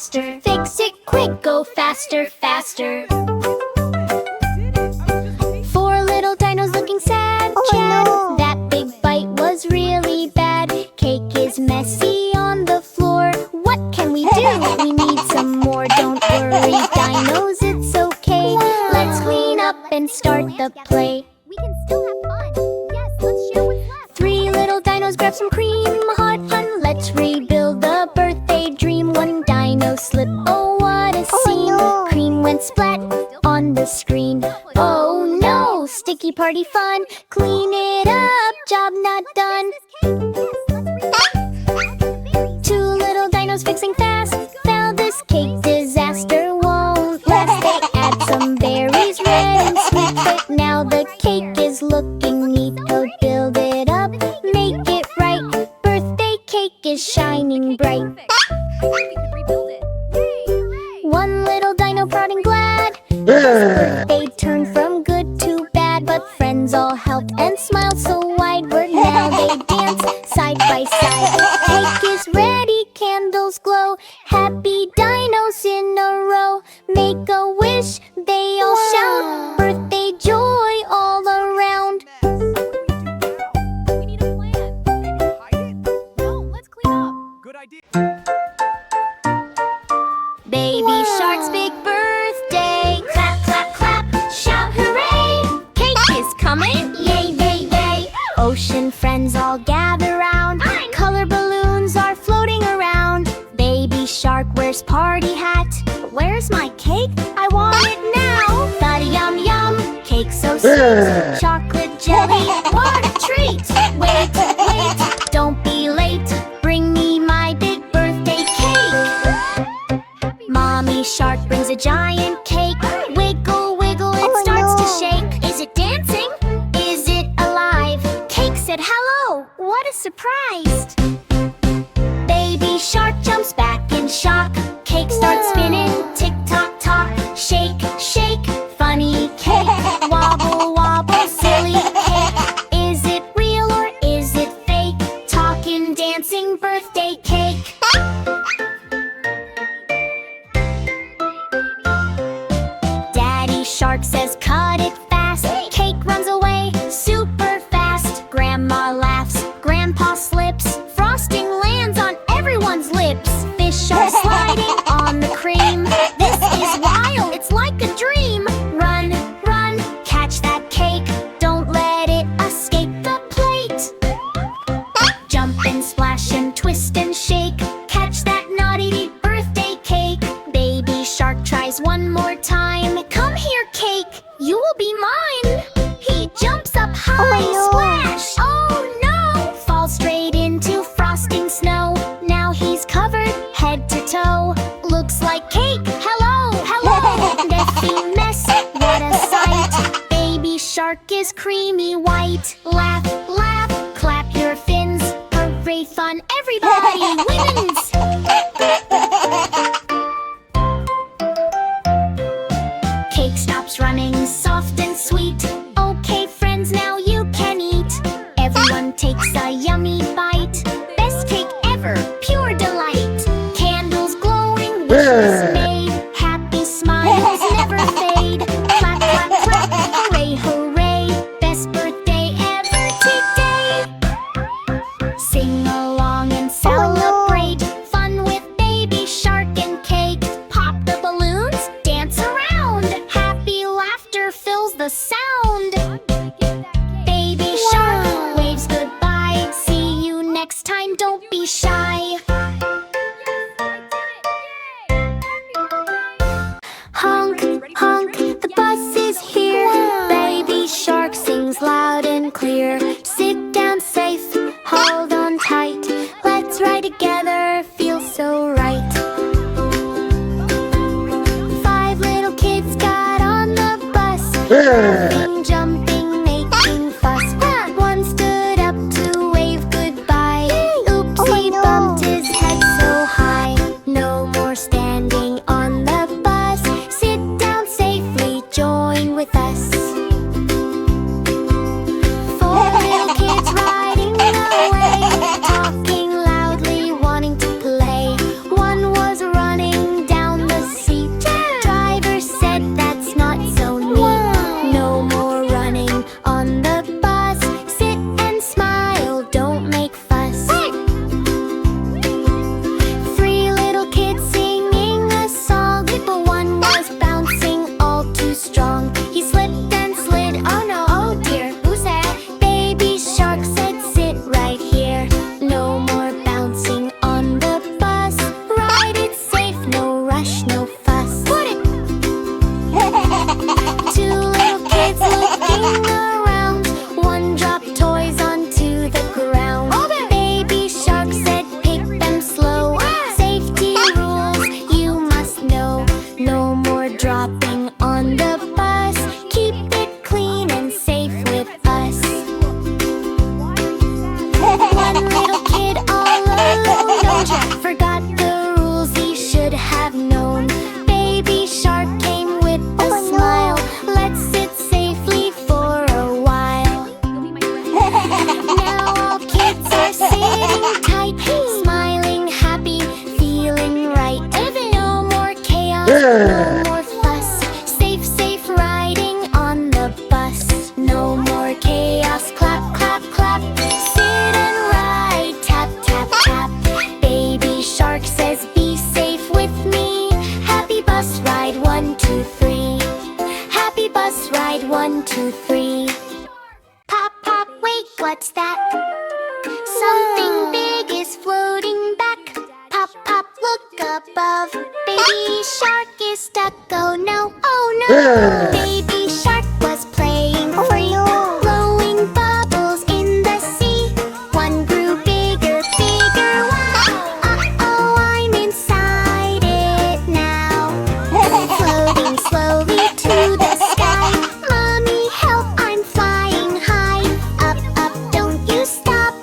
faster. Fix it quick, go faster, faster. Four little dinos looking sad, Chad. That big bite was really bad. Cake is messy on the floor. What can we do? We need some more. Don't worry, dinos, it's okay. Let's clean up and start the play. We can still have fun. Yes, let's share what's left. Three little dinos grab some cream. Hot fun, let's rebuild the birthday dream. One dino slip, oh what a scene. Cream went splat on the screen. Oh no, sticky party fun. Clean it up, job not done. Two little dinos fixing fast. Found this cake disaster won't last. They add some berries, red and sweet, but now the cake is looking neat. Oh, build it up, make it right. Birthday cake is shining bright. One little dino proud and glad. Birthday turned from good to bad, but friends all helped and smiled so wide. Word now they dance side by side. Cake is ready, candles glow. Happy dinos in a row. Make a wish, they all shout. Birthday joy all around. We need a plan. Maybe hide it? No, let's clean up. Good idea. Baby shark's big birthday. Clap, clap, clap, shout hooray. Cake is coming, yay, yay, yay. Ocean friends all gather round. Color balloons are floating around. Baby shark wears party hat. Where's my cake? I want it now. Got a yum yum, cake so sweet. Chocolate jelly, what a treat. Wait, wait, don't be late. Bring me my big birthday cake. Mommy shark brings a giant cake. Wiggle, wiggle, it starts to shake. Is it dancing? Is it alive? Cake said hello, what a surprise. Baby shark jumps back in shock. Cake starts spinning, tick tock tock. Shake, shake, funny cake. Wobble, wobble, silly cake. Is it real or is it fake? Talking, dancing birthday cake. Daddy shark says cut it fast. Cake runs away super fast. Grandma laughs, grandpa slips. Frosting lands on everyone's lips. Fish are sliding on the cream. This is wild, it's like a dream. Run, run, catch that cake. Don't let it escape the plate. Jump and splash and twist and shake. Catch that naughty birthday cake. Baby shark tries one more time. Come here, cake, you will be mine. He jumps up high, splash. Oh no, falls straight into frosting snow. Now he's covered head to toe. Looks like cake, hello, hello. Messy mess, what a sight. Baby shark is creamy white. Laugh, laugh, clap your fins. Hooray fun, everybody wins. Cake stops running, soft and sweet. Okay, friends, now you can eat. Everyone takes a yummy bite. Best cake ever, pure delight. Candles glowing, wishes made. Happy smiles never fade. Clap, clap, clap, hooray, hooray. Best birthday ever today. Sing along and celebrate. Fun with baby shark and cake. Pop the balloons, dance around. Happy laughter fills the sound. Baby shark waves goodbye. See you next time, don't be shy. Honk, honk, the bus is here. Baby shark sings loud and clear. Sit down safe, hold on tight. Let's ride together, feels so right. Five little kids got on the bus. Laughing, jumping, making fuss. One stood up to wave goodbye. Oops, he bumped his head so high. No more standing on the bus. Sit down safely, join with us. Four little kids riding away, talking loudly, wanting to play. One was running No more fuss, safe, safe riding on the bus. No more chaos, clap, clap, clap. Sit and ride, tap, tap, tap. Baby shark says be safe with me. Happy bus ride, 1, 2, 3. Happy bus ride, 1, 2, 3. Pop, pop, wait, what's that? Something big is floating back. Pop, pop, look above. Baby shark is stuck, oh no, oh no. Baby shark was playing free, blowing bubbles in the sea. One grew bigger, bigger, wow. Uh-oh, I'm inside it now. Floating slowly to the sky. Mommy, help, I'm flying high. Up, up, don't you stop.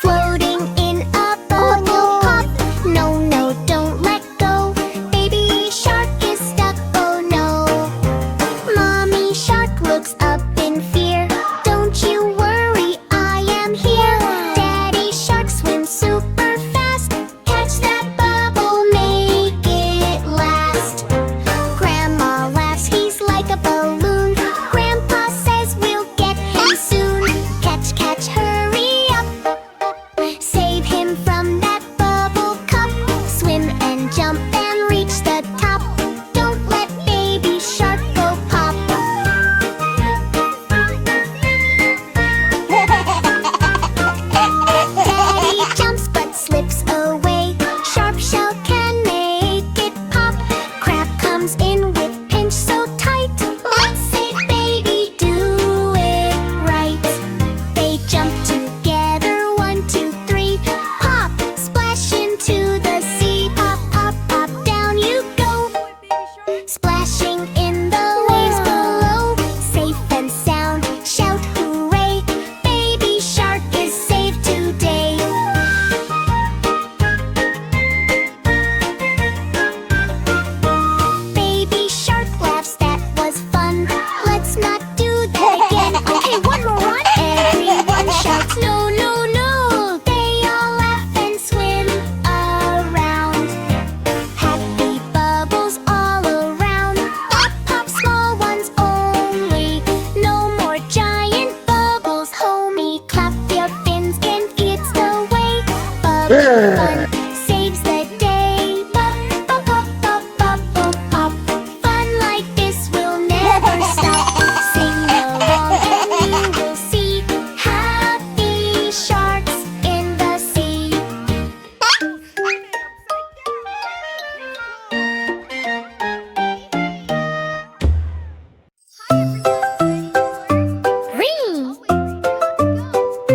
Floating in a bubble pop. No, no, don't let go. Baby shark is stuck, oh no. Mommy shark looks up in fear. Don't you worry, I am here. Daddy shark swims super fast. Catch that bubble, make it last. Grandma laughs, he's like a balloon. Grandpa says we'll get him soon. Catch, catch, hurry up. Save him from that bubble cup. Swim and jump and reach the top. Don't let baby shark go pop. Daddy jumps but slips away. Sharp shell can make it pop. Crab comes in with pinch so tight. Let's save baby, do it right. They jump together, 1, 2, 3. Pop, splash into the sea. Pop, pop, pop, down you go. Splashing in the waves below. Safe and sound, shout hooray. Baby shark is saved today. Baby shark laughs, that was fun. Let's not do that again. Okay, one more run. Everyone shouts no, no, no. They all laugh and swim around. Happy bubbles all around. Pop, pop, small ones only. No more giant bubbles, homie. Clap your fins and it's the way. Bubble fun saves the day. Pop, pop, pop, pop, bubble pop. Fun like this will never stop. Sing along and you will see happy sharks in the sea. Ring!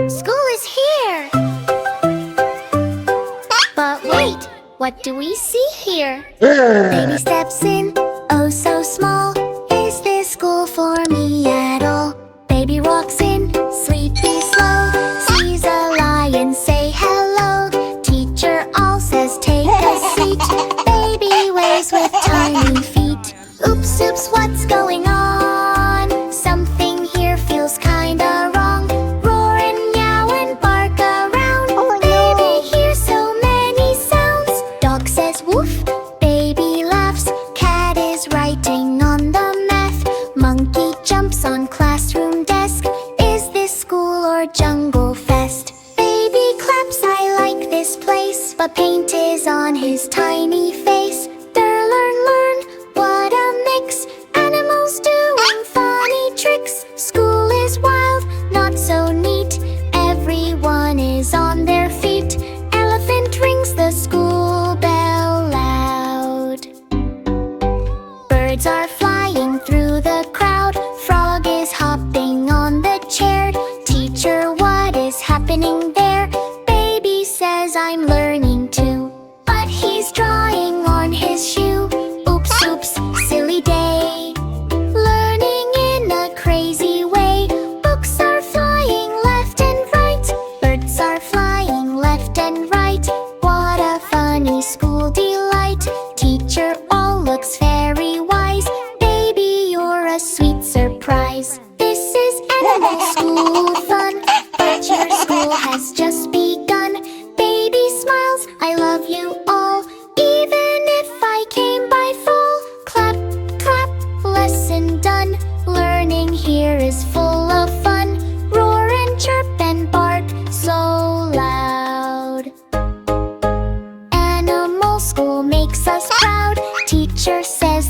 School is here! But wait, what do we see here? Baby steps in, oh so small. Is this school for me at all? Baby walks in, sleepy slow. Sees a lion, say hello. Teacher all says take a seat. Baby waves with tiny feet. Oops, oops, what's going on? Something here feels kinda wrong. Roar and meow and bark around. Baby hears so many sounds. Dog says woof, baby laughs. Cat is writing on the math. Monkey jumps on classroom desk. Is this school or jungle fest? Baby claps, I like this place. But paint is on his tiny face. Learn, learn, what a mix. Animals doing funny tricks. School is wild, not so neat. Everyone is on their feet. Elephant rings the school bell loud. Birds are flying through the crowd. Frog is hopping on the chair. Teacher, what is happening there? Baby says I'm learning too. But he's drawing on his shoe. Oops, oops, silly day. Learning in a crazy way. Books are flying left and right. Birds are flying left and right. What a funny school delight. Teacher all looks very wise.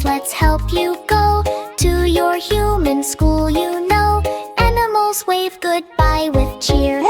let's help you go to your human school, you know. Animals wave goodbye with cheer.